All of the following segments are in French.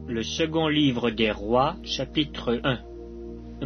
Le second livre des rois, chapitre 1.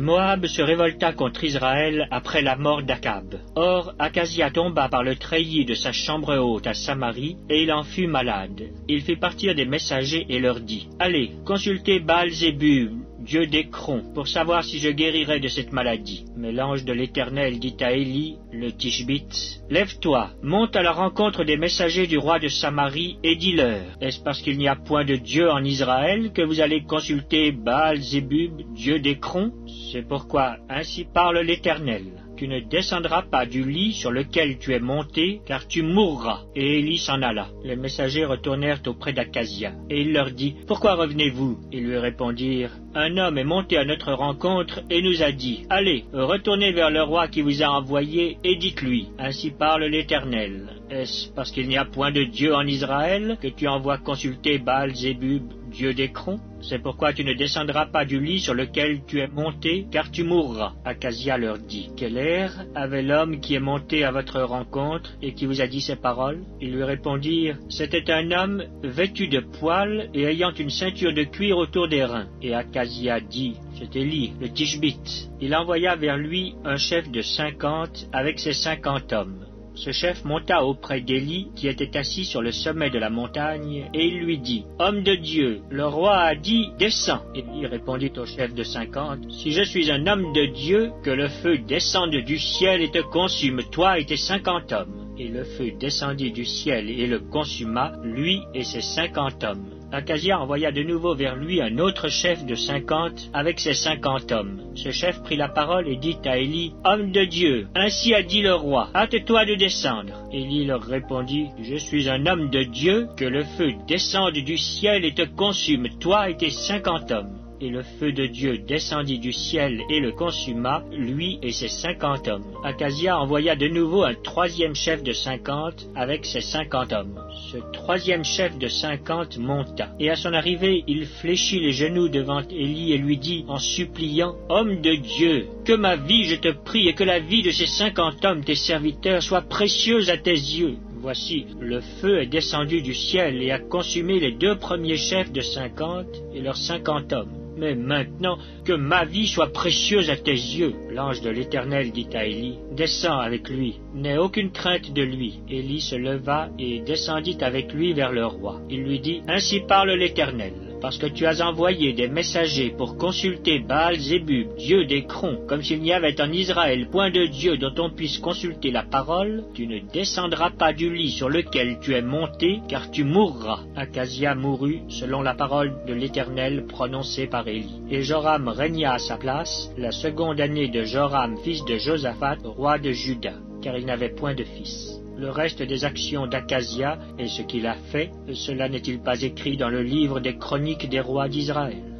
Moab se révolta contre Israël après la mort d'Akab. Or, Akazia tomba par le treillis de sa chambre haute à Samarie, et il en fut malade. Il fit partir des messagers et leur dit, « Allez, consultez Baal-Zébub, dieu d'Écron, pour savoir si je guérirai de cette maladie. » Mais l'ange de l'Éternel dit à Élie, le Tishbite, « Lève-toi, monte à la rencontre des messagers du roi de Samarie, et dis-leur, est-ce parce qu'il n'y a point de Dieu en Israël que vous allez consulter Baal-Zébub, dieu d'Écron? C'est pourquoi ainsi parle l'Éternel. Tu ne descendras pas du lit sur lequel tu es monté, car tu mourras. » Et Élie s'en alla. Les messagers retournèrent auprès d'Akazia, et il leur dit, « Pourquoi revenez-vous » Ils lui répondirent, « Un homme est monté à notre rencontre et nous a dit, allez, retournez vers le roi qui vous a envoyé et dites-lui, ainsi parle l'Éternel. Est-ce parce qu'il n'y a point de Dieu en Israël que tu envoies consulter Baal-Zébub, dieu d'Écron? C'est pourquoi tu ne descendras pas du lit sur lequel tu es monté, car tu mourras. » Akazia leur dit, « Quel air avait l'homme qui est monté à votre rencontre et qui vous a dit ces paroles ?» Ils lui répondirent, « C'était un homme vêtu de poils et ayant une ceinture de cuir autour des reins. » Et Akazia dit, « C'est Élie, le Tishbite. » Il envoya vers lui un chef de 50 avec ses 50 hommes. Ce chef monta auprès d'Élie, qui était assis sur le sommet de la montagne, et il lui dit, « Homme de Dieu, le roi a dit, descends. » Élie répondit au chef de 50, « Si je suis un homme de Dieu, que le feu descende du ciel et te consume, toi et tes 50 hommes. » Et le feu descendit du ciel et le consuma, lui et ses 50 hommes. Akazia envoya de nouveau vers lui un autre chef de 50 avec ses 50 hommes. Ce chef prit la parole et dit à Élie, « Homme de Dieu, ainsi a dit le roi, hâte-toi de descendre. » Élie leur répondit, « Je suis un homme de Dieu, que le feu descende du ciel et te consume, toi et tes 50 hommes. » Et le feu de Dieu descendit du ciel et le consuma, lui et ses 50 hommes. Akazia envoya de nouveau un troisième chef de 50 avec ses 50 hommes. Ce troisième chef de 50 monta, et à son arrivée, il fléchit les genoux devant Élie et lui dit, en suppliant, « Homme de Dieu, que ma vie, je te prie, et que la vie de ces 50 hommes, tes serviteurs, soit précieuse à tes yeux. Voici, le feu est descendu du ciel et a consumé les deux premiers chefs de 50 et leurs 50 hommes. Mais maintenant, que ma vie soit précieuse à tes yeux. » L'ange de l'Éternel dit à Élie, « Descends avec lui, n'aie aucune crainte de lui. » Élie se leva et descendit avec lui vers le roi. Il lui dit, « Ainsi parle l'Éternel. Parce que tu as envoyé des messagers pour consulter Baal-Zébub, dieu d'Écron, comme s'il n'y avait en Israël point de Dieu dont on puisse consulter la parole, tu ne descendras pas du lit sur lequel tu es monté, car tu mourras. » Akazia mourut selon la parole de l'Éternel prononcée par Élie. Et Joram régna à sa place, la seconde année de Joram, fils de Josaphat, roi de Juda, car il n'avait point de fils. Le reste des actions d'Akazia et ce qu'il a fait, cela n'est-il pas écrit dans le livre des chroniques des rois d'Israël?